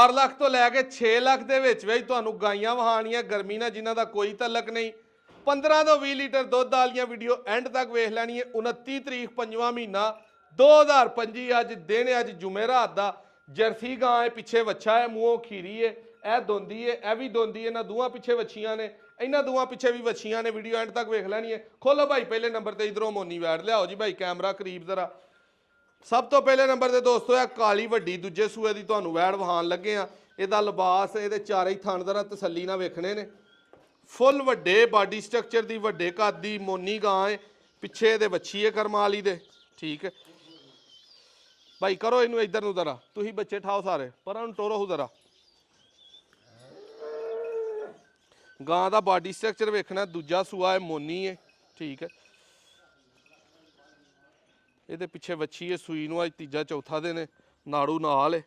4 ਲੱਖ ਤੋਂ ਲੈ ਕੇ 6 ਲੱਖ ਦੇ ਵਿੱਚ ਤੁਹਾਨੂੰ ਗਾਈਆਂ ਵਹਾਣੀਆਂ ਗਰਮੀ ਨਾਲ ਜਿਨ੍ਹਾਂ ਦਾ ਕੋਈ ਤਲਕ ਨਹੀਂ। 15 ਤੋਂ 20 ਲੀਟਰ ਦੁੱਧ ਵਾਲੀਆਂ ਵੀਡੀਓ ਐਂਡ ਤੱਕ ਵੇਖ ਲੈਣੀ ਹੈ। 29 ਤਰੀਕ 5ਵਾਂ ਮਹੀਨਾ 2025 ਅੱਜ ਦਿਨ ਅੱਜ ਜੁਮੇਰਾਤ ਦਾ। ਜਰਸੀ ਗਾਂ ਹੈ, ਪਿੱਛੇ ਵੱਛਾ ਹੈ, ਮੂੰਹੋਂ ਖੀਰੀ ਹੈ, ਇਹ ਦੋਂਦੀ ਹੈ, ਇਹ ਵੀ ਦੋਂਦੀ ਹੈ। ਇਹਨਾਂ ਦੋਵਾਂ ਪਿੱਛੇ ਵੱਛੀਆਂ ਨੇ, ਇਹਨਾਂ ਦੋਵਾਂ ਪਿੱਛੇ ਵੀ ਵੱਛੀਆਂ ਨੇ। ਵੀਡੀਓ ਐਂਡ ਤੱਕ ਵੇਖ ਲੈਣੀ ਹੈ। ਖੋਲੋ ਭਾਈ ਪਹਿਲੇ ਨੰਬਰ ਤੇ ਇਧਰੋਂ ਮੋਨੀ ਵੈੜ ਲਿਆਓ ਜੀ ਭਾਈ, ਕੈਮਰਾ ਕਰੀਬ ਜ਼ਰਾ। ਸਭ ਤੋਂ ਪਹਿਲੇ ਨੰਬਰ ਤੇ ਦੋਸਤੋ ਇਹ ਕਾਲੀ ਵੱਡੀ ਦੂਜੇ ਸੂਏ ਦੀ ਤੁਹਾਨੂੰ ਵੈੜ ਵਹਾਣ ਲੱਗੇ ਆ। ਇਹਦਾ ਲਿਬਾਸ, ਇਹਦੇ ਚਾਰੇ ਹੀ ਥਣ ਜ਼ਰਾ ਤਸੱਲੀ ਨਾਲ ਵੇਖਣੇ ਨੇ। ਫੁੱਲ ਵੱਡੇ ਬਾਡੀ ਸਟਰਕਚਰ ਦੀ, ਵੱਡੇ ਕੱਦ ਦੀ ਮੋਨੀ ਗਾਂ ਹੈ। ਪਿੱਛੇ ਇਹਦੇ ਵੱਛੀ ਹੈ ਕਰਮਾਂ ਵਾਲੀ ਦੇ, ਠੀਕ ਹੈ ਭਾਈ। ਕਰੋ ਇਹਨੂੰ ਇੱਧਰ ਨੂੰ ਜ਼ਰਾ, ਤੁਸੀਂ ਬੱਚੇ ਠਾਓ ਸਾਰੇ, ਪਰ ਉਹਨੂੰ ਟੋਰੋ ਜ਼ਰਾ। ਗਾਂ ਦਾ ਬਾਡੀ ਸਟਰਕਚਰ ਵੇਖਣਾ। ਦੂਜਾ ਸੂਆ ਹੈ, ਮੋਨੀ ਹੈ, ਠੀਕ ਹੈ। ਇਹਦੇ ਪਿੱਛੇ ਵੱਛੀ ਹੈ, ਸੂਈ ਨੂੰ ਅੱਜ ਤੀਜਾ ਚੌਥਾ ਦਿਨ ਹੈ। ਨਾੜੂ ਨਾਲ ਹੈ।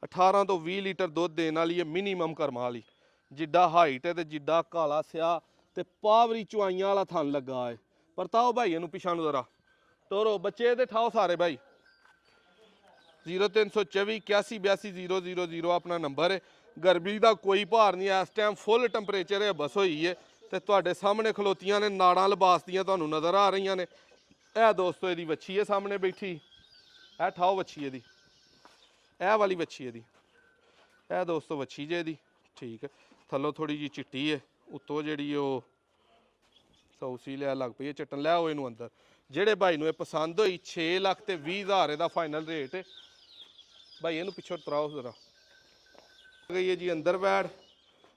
18 ਤੋਂ 20 ਲੀਟਰ ਦੁੱਧ ਦੇਣ ਵਾਲੀ ਹੈ ਮਿਨੀਮਮ ਕਰਮਾਂ ਵਾਲੀ। ਜਿੱਡਾ ਹਾਈਟ ਹੈ ਤੇ ਜਿੱਡਾ ਕਾਲਾ ਸਿਆ ਤੇ ਪਾਵਰੀ ਚੁਆਈਆਂ ਵਾਲਾ ਥਣ ਲੱਗਾ ਹੈ। ਪਰਤਾਓ ਭਾਈ ਇਹਨੂੰ ਪਿਛਾਂ ਨੂੰ ਜ਼ਰਾ, ਤੋਰੋ ਬੱਚੇ ਇਹਦੇ ਠਾਓ ਸਾਰੇ ਭਾਈ। 0324 81 82 000 ਆਪਣਾ ਨੰਬਰ ਹੈ। ਗਰਮੀ ਦਾ ਕੋਈ ਭਾਰ ਨਹੀਂ, ਇਸ ਟਾਈਮ ਫੁੱਲ ਟੈਂਪਰੇਚਰ ਹੈ, ਬਸ ਹੋਈ ਹੈ ਤੇ ਤੁਹਾਡੇ ਸਾਹਮਣੇ ਖਲੋਤੀਆਂ ਨੇ। ਨਾੜਾਂ ਲਿਬਾਸ ਦੀਆਂ ਤੁਹਾਨੂੰ ਨਜ਼ਰ ਆ ਰਹੀਆਂ ਨੇ। ਇਹ ਦੋਸਤੋ ਇਹਦੀ ਵੱਛੀ ਹੈ ਸਾਹਮਣੇ ਬੈਠੀ, ਇਹ ਠਾਓ ਵੱਛੀ ਇਹਦੀ, ਇਹ ਵਾਲੀ ਵੱਛੀ ਇਹਦੀ। ਇਹ ਦੋਸਤੋ ਵੱਛੀ ਜੇ ਇਹਦੀ, ਠੀਕ ਹੈ। ਥੱਲੋਂ ਥੋੜੀ ਜਿਹੀ ਚਿੱਟੀ ਹੈ, ਉੱਤੋਂ ਜਿਹੜੀ ਉਹ ਸੌਸੀ ਲਿਆ ਲੱਗ ਪਈ ਹੈ ਚੱਟਣ। ਲੈ ਆਓ ਇਹਨੂੰ ਅੰਦਰ। ਜਿਹੜੇ ਭਾਈ ਨੂੰ ਇਹ ਪਸੰਦ ਹੋਈ 6 ਲੱਖ ਤੇ 20 ਹਜ਼ਾਰ ਇਹਦਾ ਫਾਈਨਲ ਰੇਟ ਹੈ ਭਾਈ। ਇਹਨੂੰ ਪਿੱਛੋਂ ਤਰਾਓ ਜ਼ਰਾ। ਗਈ ਹੈ ਜੀ ਅੰਦਰ ਵੈੜ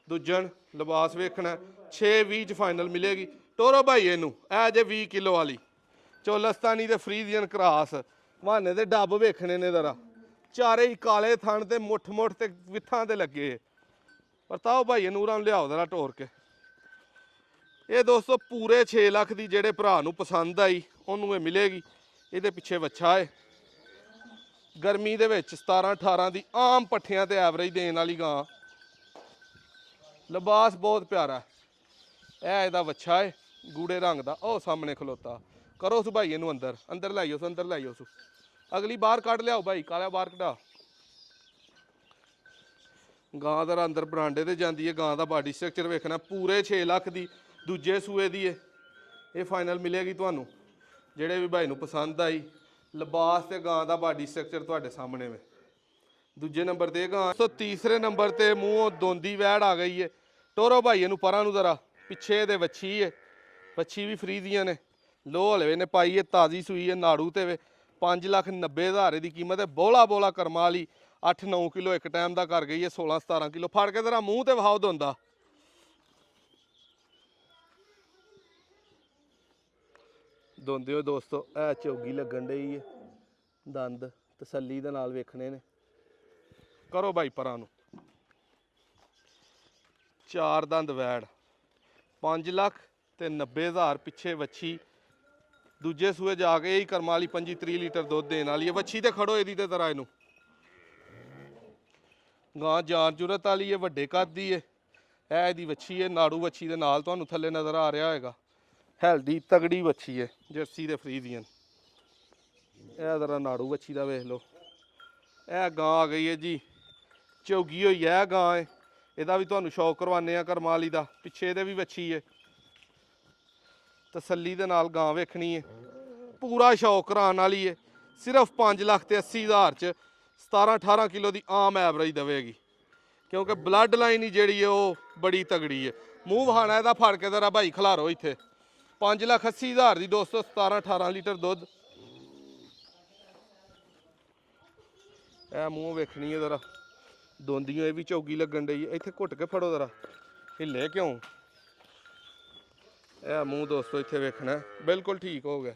ਦੂਜਣ, ਲਿਬਾਸ ਵੇਖਣਾ। 6-20 ਚ ਫਾਈਨਲ ਮਿਲੇਗੀ। ਟੋਰੋ ਭਾਈ ਇਹਨੂੰ। ਇਹ ਜੇ 20 ਕਿਲੋ ਵਾਲੀ ਚੋਲਸਤਾਨੀ ਤੇ ਫਰੀਜ਼ੀਅਨ ਕਰਾਸ। ਬਹਾਨੇ ਦੇ ਡੱਬ ਵੇਖਣੇ ਨੇ ਜ਼ਰਾ। ਚਾਰੇ ਹੀ ਕਾਲੇ ਥਣ ਤੇ ਮੁੱਠ ਮੁੱਠ ਤੇ ਵਿੱਥਾਂ ਤੇ ਲੱਗੇ। ਪਰਤਾਓ ਭਾਈ ਇਹਨੂੰ ਉਰਾਂ ਲਿਆਓ ਜ਼ਰਾ ਟੋਰ ਕੇ। ਇਹ ਦੋਸਤੋ ਪੂਰੇ 6 ਲੱਖ ਦੀ ਜਿਹੜੇ ਭਰਾ ਨੂੰ ਪਸੰਦ ਆਈ ਉਹਨੂੰ ਇਹ ਮਿਲੇਗੀ। ਇਹਦੇ ਪਿੱਛੇ ਵੱਛਾ ਹੈ। ਗਰਮੀ ਦੇ ਵਿੱਚ 17-18 ਦੀ ਆਮ ਪੱਠਿਆਂ ਤੇ ਐਵਰੇਜ ਦੇਣ ਵਾਲੀ ਗਾਂ। ਲਿਬਾਸ ਬਹੁਤ ਪਿਆਰਾ। ਇਹ ਇਹਦਾ ਵੱਛਾ ਹੈ ਗੂੜੇ ਰੰਗ ਦਾ, ਉਹ ਸਾਹਮਣੇ ਖਲੋਤਾ। ਕਰੋ ਉਸ ਭਾਈ ਇਹਨੂੰ ਅੰਦਰ, ਅੰਦਰ ਲਾਈਓ ਸੋ, ਅੰਦਰ ਲਾਈਓ ਸੋ। ਅਗਲੀ ਬਾਹਰ ਕੱਢ ਲਿਆਓ ਭਾਈ, ਕਾਲਾ ਬਾਹਰ ਕਢਾ। ਗਾਂ ਦਾ ਅੰਦਰ ਬਰਾਂਡੇ ਤੇ ਜਾਂਦੀ ਹੈ। ਗਾਂ ਦਾ ਬਾਡੀ ਸਟਰਕਚਰ ਵੇਖਣਾ। ਪੂਰੇ 6 ਲੱਖ ਦੀ ਦੂਜੇ ਸੂਏ ਦੀ ਹੈ। ਇਹ ਫਾਈਨਲ ਮਿਲੇਗੀ ਤੁਹਾਨੂੰ। ਜਿਹੜੇ ਵੀ ਭਾਈ ਨੂੰ ਪਸੰਦ ਆਈ ਲਿਬਾਸ ਤੇ ਗਾਂ ਦਾ ਬਾਡੀ ਸਟਰਕਚਰ ਤੁਹਾਡੇ ਸਾਹਮਣੇ ਵੇ। ਦੂਜੇ ਨੰਬਰ ਤੇ ਗਾਂ। ਸੋ ਤੀਸਰੇ ਨੰਬਰ ਤੇ ਮੂੰਹੋਂ ਦੋਂਦੀ ਵੈੜ ਆ ਗਈ ਹੈ। ਟੋਰੋ ਭਾਈ ਇਹਨੂੰ ਪਰਾਂ ਨੂੰ ਜ਼ਰਾ। ਪਿੱਛੇ ਇਹਦੇ ਵੱਛੀ ਹੈ, ਵੱਛੀ ਵੀ ਫਰੀਦੀਆਂ ਨੇ। ਲੋਹ ਹਲਵੇ ਨੇ ਪਾਈ ਹੈ, ਤਾਜ਼ੀ ਸੂਈ ਹੈ, ਨਾੜੂ ਤੇ ਵੇ। 5,90,000 ਦੀ ਕੀਮਤ ਹੈ। ਬੋਲਾ ਬੋਲਾ ਕਰਮਾਂ ਵਾਲੀ 8-9 ਕਿਲੋ ਇੱਕ ਟਾਈਮ ਦਾ ਕਰ ਗਈ ਹੈ। 16-17 ਕਿਲੋ ਫੜ ਕੇ ਜ਼ਰਾ ਮੂੰਹ ਤੇ ਵਹਾਓ ਦੋਂਦਾ। ਦੋਂਦੇ ਹੋ ਦੋਸਤੋ। ਇਹ ਚੌਗੀ ਲੱਗਣ ਡਈ ਹੈ। ਦੰਦ ਤਸੱਲੀ ਦੇ ਨਾਲ ਵੇਖਣੇ ਨੇ। ਕਰੋ ਭਾਈ ਪਰਾਂ ਨੂੰ। 4 ਦੰਦ ਵੈੜ 5,90,000 ਪਿੱਛੇ ਵੱਛੀ। ਦੂਜੇ ਸੂਏ ਜਾ ਕੇ ਹੀ ਕਰਮਾਂ ਵਾਲੀ 25-30 ਲੀਟਰ ਦੁੱਧ ਦੇਣ ਵਾਲੀ ਹੈ। ਵੱਛੀ ਤੇ ਖੜੋ ਇਹਦੀ ਤੇ ਜ਼ਰਾ ਇਹਨੂੰ। ਗਾਂ ਜਾਨ ਜੁਰਤ ਵਾਲੀ ਹੈ, ਵੱਡੇ ਕੱਦ ਦੀ ਹੈ। ਇਹ ਇਹਦੀ ਵੱਛੀ ਹੈ। ਨਾੜੂ ਵੱਛੀ ਦੇ ਨਾਲ ਤੁਹਾਨੂੰ ਥੱਲੇ ਨਜ਼ਰ ਆ ਰਿਹਾ ਹੋਏਗਾ। ਹੈਲਦੀ ਤਗੜੀ ਵੱਛੀ ਹੈ ਜਰਸੀ ਦੇ ਫਰੀਜ਼ੀਅਨ। ਇਹ ਜ਼ਰਾ ਨਾੜੂ ਵੱਛੀ ਦਾ ਵੇਖ ਲਓ। ਇਹ ਗਾਂ ਆ ਗਈ ਹੈ ਜੀ, ਚੌਗੀ ਹੋਈ ਹੈ ਗਾਂ ਹੈ। ਇਹਦਾ ਵੀ ਤੁਹਾਨੂੰ ਸ਼ੌਕ ਕਰਵਾਉਂਦੇ ਆ ਕਰਮਾਂ ਵਾਲੀ ਦਾ। ਪਿੱਛੇ ਇਹਦੇ ਵੀ ਵੱਛੀ ਹੈ। ਤਸੱਲੀ ਦੇ ਨਾਲ ਗਾਂ ਵੇਖਣੀ ਹੈ। ਪੂਰਾ ਸ਼ੌਕ ਕਰਾਉਣ ਵਾਲੀ ਹੈ। ਸਿਰਫ 5,80,000 ਚ 17-18 ਕਿਲੋ ਦੀ ਆਮ ਐਵਰੇਜ ਦੇਵੇਗੀ। ਕਿਉਂਕਿ ਬਲੱਡ ਲਾਈਨ ਹੀ ਜਿਹੜੀ ਹੈ ਉਹ ਬੜੀ ਤਗੜੀ ਹੈ। ਮੂੰਹ ਵਹਾਣਾ ਇਹਦਾ ਫੜ ਕੇ ਜ਼ਰਾ ਭਾਈ ਖਿਲਾਰੋ ਇੱਥੇ। 5,80,000 ਦੀ ਦੋਸਤੋ 17-18 ਲੀਟਰ ਦੁੱਧ। ਇਹ ਮੂੰਹ ਵੇਖਣੀ ਹੈ ਜ਼ਰਾ। ਦੋਂਦੀਆਂ ਇਹ ਵੀ ਚੌਗੀ ਲੱਗਣ ਡਈ ਹੈ। ਇੱਥੇ ਘੁੱਟ ਕੇ ਫੜੋ ਜ਼ਰਾ, ਹਿੱਲੇ ਕਿਉਂ। ਇਹ ਮੂੰਹ ਦੋਸਤੋ ਇੱਥੇ ਵੇਖਣਾ, ਬਿਲਕੁਲ ਠੀਕ ਹੋ ਗਿਆ।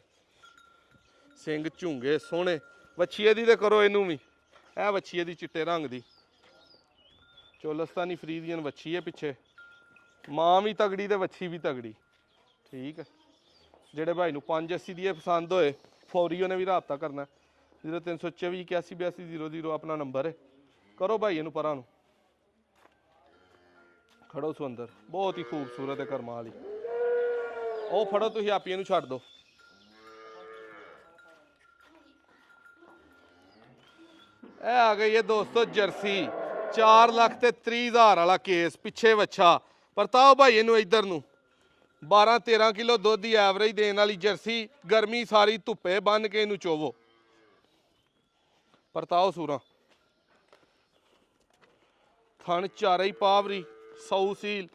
ਸਿੰਘ ਝੁੰਗੇ ਸੋਹਣੇ। ਵੱਛੀਏ ਦੀ ਤੇ ਕਰੋ ਇਹਨੂੰ ਵੀ। ਇਹ ਵੱਛੀਏ ਦੀ ਚਿੱਟੇ ਰੰਗ ਦੀ ਚੋਲਸਤਾਨੀ ਫਰੀਜ਼ੀਅਨ ਵੱਛੀ ਹੈ। ਪਿੱਛੇ ਮਾਂ ਵੀ ਤਗੜੀ ਤੇ ਵੱਛੀ ਵੀ ਤਗੜੀ, ਠੀਕ ਹੈ। ਜਿਹੜੇ ਭਾਈ ਨੂੰ 5,80 ਦੀ ਇਹ ਪਸੰਦ ਹੋਏ ਫੌਰੀ ਉਹਨੇ ਵੀ ਰਾਬਤਾ ਕਰਨਾ। 0324 81 82 00 ਆਪਣਾ ਨੰਬਰ ਹੈ। ਕਰੋ ਭਾਈ ਇਹਨੂੰ ਪਰਾਂ ਨੂੰ। ਖੜੋ ਸੋ ਅੰਦਰ। ਬਹੁਤ ਹੀ ਖੂਬਸੂਰਤ ਹੈ ਕਰਮਾਂ ਵਾਲੀ। ਉਹ ਫੜੋ ਤੁਸੀਂ ਆਪੀ ਇਹਨੂੰ ਛੱਡ ਦਿਓ। ਇਹ ਆ ਗਈ ਹੈ ਦੋਸਤੋ ਜਰਸੀ। 4,30,000 ਵਾਲਾ ਕੇਸ ਪਿੱਛੇ ਵੱਛਾ। ਪ੍ਰਤਾਪ ਭਾਈ ਇਹਨੂੰ ਇੱਧਰ ਨੂੰ 12-13 ਕਿਲੋ ਦੁੱਧ ਦੀ ਐਵਰੇਜ ਦੇਣ ਵਾਲੀ ਜਰਸੀ। ਗਰਮੀ ਸਾਰੀ ਧੁੱਪੇ ਬੰਨ ਕੇ ਇਹਨੂੰ ਚੋਵੋ। ਪਰਤਾਓ ਸੂਰਾ ਥਣ ਚਾਰੇ ਹੀ ਪਾਵਰੀ ਸੌ ਸੀਲ।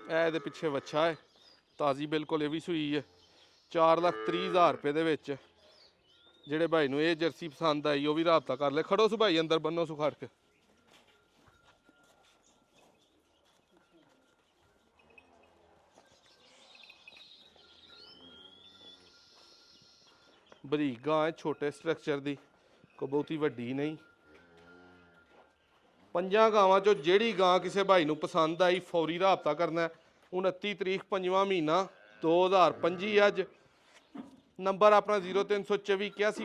ਇਹਦੇ ਪਿੱਛੇ ਵੱਛਾ ਹੈ ਤਾਜ਼ੀ ਬਿਲਕੁਲ, ਇਹ ਵੀ ਸੂਈ ਹੈ। 4,30,000 ਰੁਪਏ ਦੇ ਵਿੱਚ ਜਿਹੜੇ ਭਾਈ ਨੂੰ ਇਹ ਜਰਸੀ ਪਸੰਦ ਆਈ ਉਹ ਵੀ ਰਾਬਤਾ ਕਰ ਲੈ। ਖੜੋ ਸੁ ਭਾਈ ਅੰਦਰ ਬੰਨੋ ਸੁ ਖੜ ਕੇ। ਬਰੀਕ ਗਾਂ ਹੈ, ਛੋਟੇ ਸਟਰਕਚਰ ਦੀ, ਕੋਈ ਬਹੁਤੀ ਵੱਡੀ ਨਹੀਂ। 5 ਗਾਵਾਂ ਚੋਂ ਜਿਹੜੀ ਗਾਂ ਕਿਸੇ ਭਾਈ ਨੂੰ ਪਸੰਦ ਆਈ ਫੌਰੀ ਰਾਬਤਾ ਕਰਨਾ। 29 ਤਰੀਕ 5ਵਾਂ ਮਹੀਨਾ 2025 ਅੱਜ। ਨੰਬਰ ਆਪਣਾ 0324 81